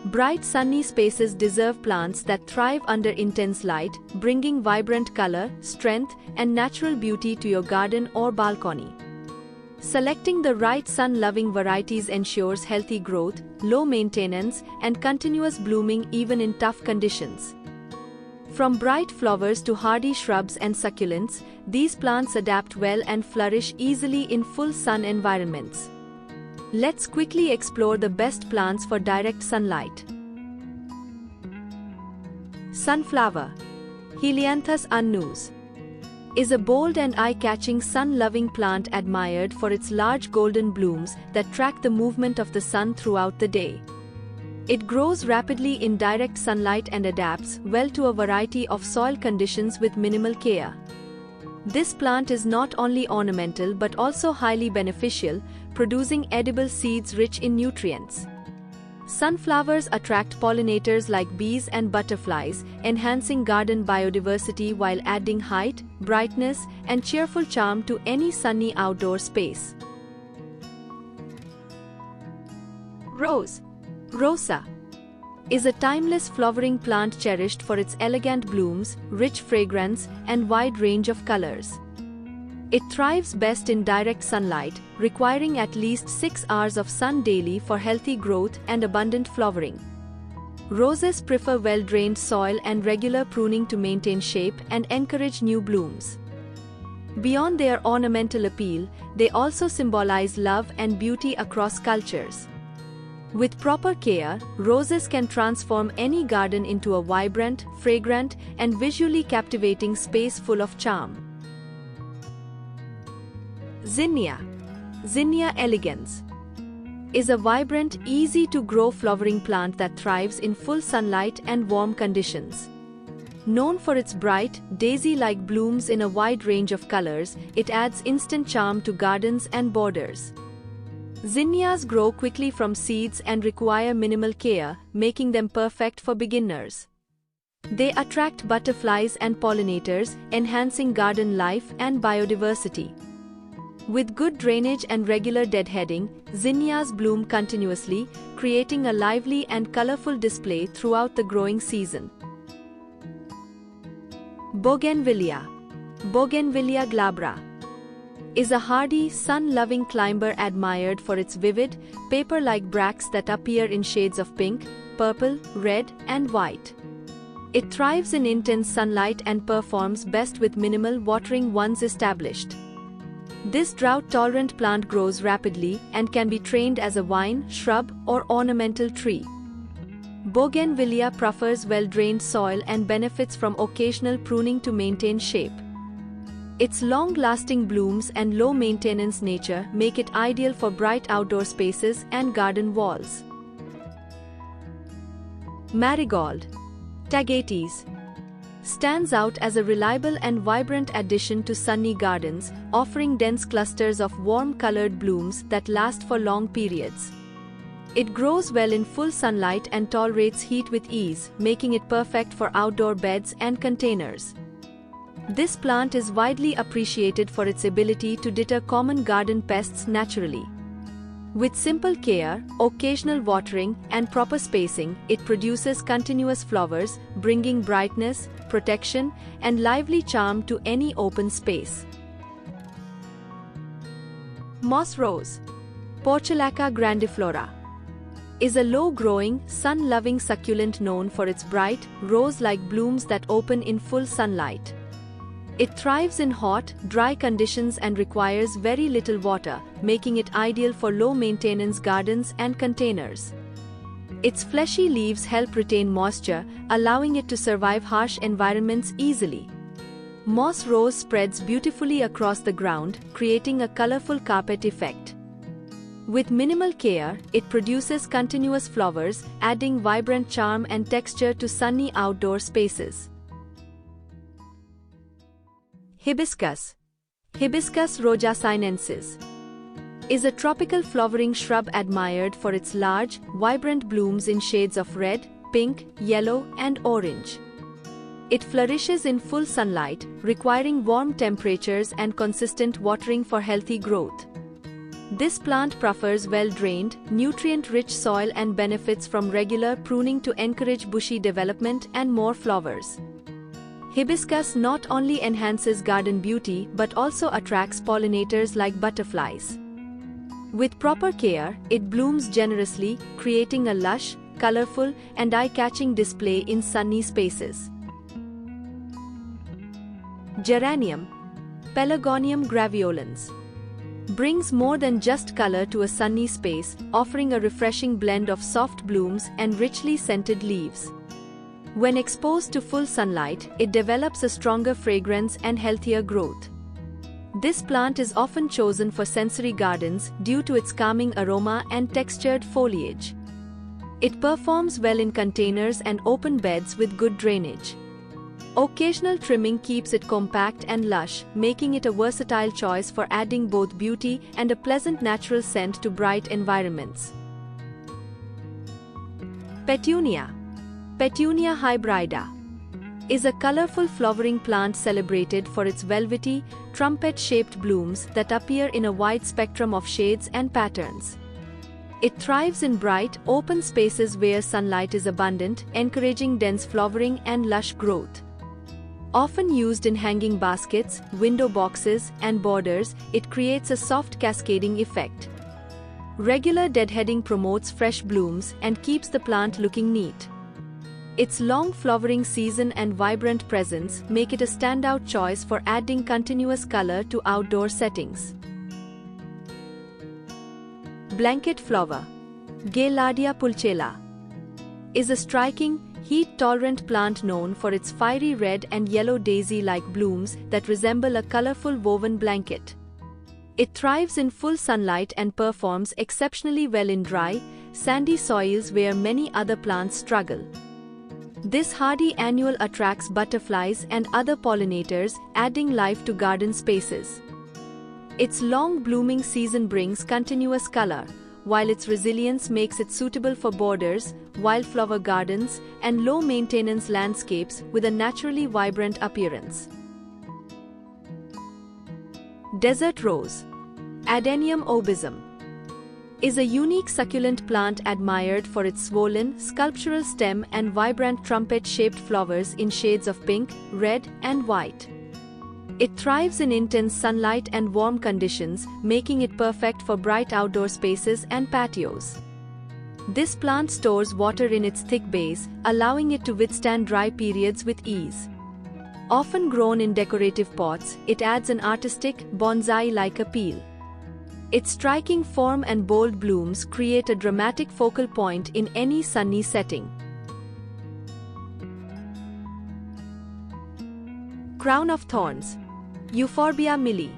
Bright sunny spaces deserve plants that thrive under intense light, bringing vibrant color, strength, and natural beauty to your garden or balcony. Selecting the right sun-loving varieties ensures healthy growth, low maintenance, and continuous blooming even in tough conditions. From bright flowers to hardy shrubs and succulents, these plants adapt well and flourish easily in full sun environments. Let's quickly explore the best plants for direct sunlight. Sunflower, Helianthus annus, is a bold and eye-catching sun-loving plant admired for its large golden blooms that track the movement of the sun throughout the day. It grows rapidly in direct sunlight and adapts well to a variety of soil conditions with minimal care. This plant is not only ornamental but also highly beneficial, producing edible seeds rich in nutrients. Sunflowers attract pollinators like bees and butterflies, enhancing garden biodiversity while adding height, brightness, and cheerful charm to any sunny outdoor space. Rose, Rosa, is a timeless flowering plant cherished for its elegant blooms, rich fragrance, and wide range of colors. It thrives best in direct sunlight, requiring at least 6 hours of sun daily for healthy growth and abundant flowering. Roses prefer well-drained soil and regular pruning to maintain shape and encourage new blooms. Beyond their ornamental appeal, they also symbolize love and beauty across cultures. With proper care, roses can transform any garden into a vibrant, fragrant, and visually captivating space full of charm. Zinnia, Zinnia elegans, is a vibrant, easy-to-grow flowering plant that thrives in full sunlight and warm conditions. Known for its bright, daisy-like blooms in a wide range of colors, it adds instant charm to gardens and borders. Zinnias grow quickly from seeds and require minimal care, making them perfect for beginners. They attract butterflies and pollinators, enhancing garden life and biodiversity. With good drainage and regular deadheading, zinnias bloom continuously, creating a lively and colorful display throughout the growing season. Bougainvillea, Bougainvillea glabra, is a hardy, sun-loving climber admired for its vivid, paper-like bracts that appear in shades of pink, purple, red, and white. It thrives in intense sunlight and performs best with minimal watering once established. This drought-tolerant plant grows rapidly and can be trained as a vine, shrub, or ornamental tree. Bougainvillea prefers well-drained soil and benefits from occasional pruning to maintain shape. Its long-lasting blooms and low-maintenance nature make it ideal for bright outdoor spaces and garden walls. Marigold, Tagetes, stands out as a reliable and vibrant addition to sunny gardens, offering dense clusters of warm-colored blooms that last for long periods. It grows well in full sunlight and tolerates heat with ease, making it perfect for outdoor beds and containers. This plant is widely appreciated for its ability to deter common garden pests naturally. With simple care, occasional watering, and proper spacing, it produces continuous flowers, bringing brightness, protection, and lively charm to any open space. Moss rose, Portulaca grandiflora, is a low-growing, sun-loving succulent known for its bright, rose-like blooms that open in full sunlight. It thrives in hot, dry conditions and requires very little water, making it ideal for low-maintenance gardens and containers. Its fleshy leaves help retain moisture, allowing it to survive harsh environments easily. Moss rose spreads beautifully across the ground, creating a colorful carpet effect. With minimal care, it produces continuous flowers, adding vibrant charm and texture to sunny outdoor spaces. Hibiscus, Hibiscus rojacinensis, is a tropical flowering shrub admired for its large, vibrant blooms in shades of red, pink, yellow, and orange. It flourishes in full sunlight, requiring warm temperatures and consistent watering for healthy growth. This plant prefers well-drained, nutrient-rich soil and benefits from regular pruning to encourage bushy development and more flowers. Hibiscus not only enhances garden beauty but also attracts pollinators like butterflies. With proper care, it blooms generously, creating a lush, colorful, and eye-catching display in sunny spaces. Geranium, Pelargonium graveolens, brings more than just color to a sunny space, offering a refreshing blend of soft blooms and richly scented leaves. When exposed to full sunlight, it develops a stronger fragrance and healthier growth. This plant is often chosen for sensory gardens due to its calming aroma and textured foliage. It performs well in containers and open beds with good drainage. Occasional trimming keeps it compact and lush, making it a versatile choice for adding both beauty and a pleasant natural scent to bright environments. Petunia, Petunia hybrida, is a colorful flowering plant celebrated for its velvety, trumpet-shaped blooms that appear in a wide spectrum of shades and patterns. It thrives in bright, open spaces where sunlight is abundant, encouraging dense flowering and lush growth. Often used in hanging baskets, window boxes, and borders, it creates a soft cascading effect. Regular deadheading promotes fresh blooms and keeps the plant looking neat. Its long flowering season and vibrant presence make it a standout choice for adding continuous color to outdoor settings. Blanket flower, Gaillardia pulchela, is a striking, heat-tolerant plant known for its fiery red and yellow daisy-like blooms that resemble a colorful woven blanket. It thrives in full sunlight and performs exceptionally well in dry, sandy soils where many other plants struggle. This hardy annual attracts butterflies and other pollinators, adding life to garden spaces. Its long blooming season brings continuous color, while its resilience makes it suitable for borders, wildflower gardens, and low-maintenance landscapes with a naturally vibrant appearance. Desert rose, Adenium obisum, is a unique succulent plant admired for its swollen, sculptural stem and vibrant trumpet-shaped flowers in shades of pink, red, and white. It thrives in intense sunlight and warm conditions, making it perfect for bright outdoor spaces and patios. This plant stores water in its thick base, allowing it to withstand dry periods with ease. Often grown in decorative pots, it adds an artistic, bonsai-like appeal. Its striking form and bold blooms create a dramatic focal point in any sunny setting. Crown of thorns, Euphorbia milli,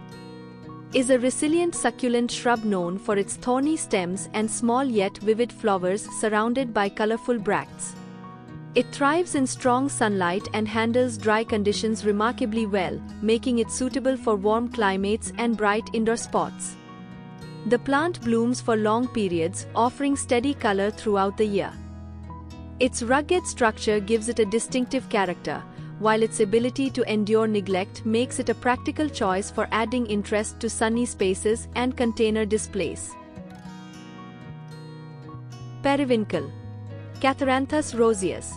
is a resilient succulent shrub known for its thorny stems and small yet vivid flowers surrounded by colorful bracts. It thrives in strong sunlight and handles dry conditions remarkably well, making it suitable for warm climates and bright indoor spots. The plant blooms for long periods, offering steady color throughout the year. Its rugged structure gives it a distinctive character, while its ability to endure neglect makes it a practical choice for adding interest to sunny spaces and container displays. Periwinkle, Catharanthus roseus,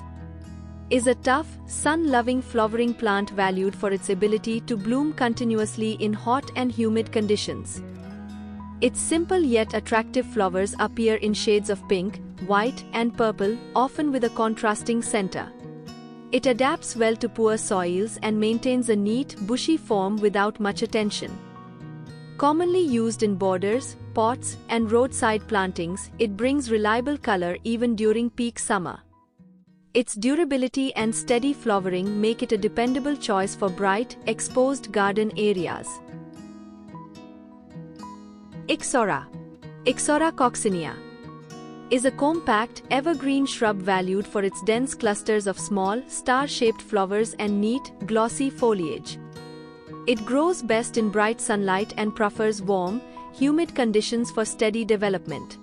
is a tough, sun-loving flowering plant valued for its ability to bloom continuously in hot and humid conditions. Its simple yet attractive flowers appear in shades of pink, white, and purple, often with a contrasting center. It adapts well to poor soils and maintains a neat, bushy form without much attention. Commonly used in borders, pots, and roadside plantings, it brings reliable color even during peak summer. Its durability and steady flowering make it a dependable choice for bright, exposed garden areas. Ixora, Ixora coccinea, is a compact, evergreen shrub valued for its dense clusters of small, star-shaped flowers and neat, glossy foliage. It grows best in bright sunlight and prefers warm, humid conditions for steady development.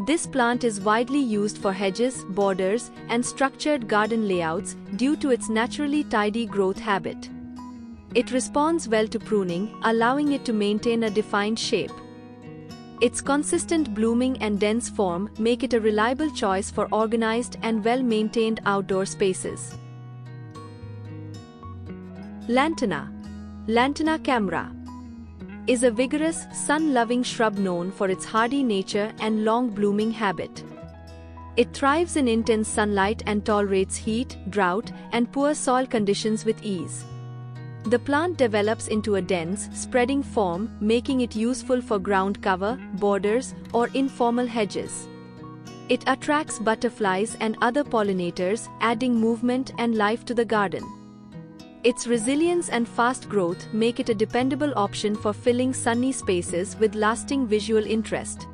This plant is widely used for hedges, borders, and structured garden layouts due to its naturally tidy growth habit. It responds well to pruning, allowing it to maintain a defined shape. Its consistent blooming and dense form make it a reliable choice for organized and well-maintained outdoor spaces. Lantana. Lantana camara is a vigorous, sun-loving shrub known for its hardy nature and long blooming habit. It thrives in intense sunlight and tolerates heat, drought, and poor soil conditions with ease. The plant develops into a dense, spreading form, making it useful for ground cover, borders, or informal hedges. It attracts butterflies and other pollinators, adding movement and life to the garden. Its resilience and fast growth make it a dependable option for filling sunny spaces with lasting visual interest.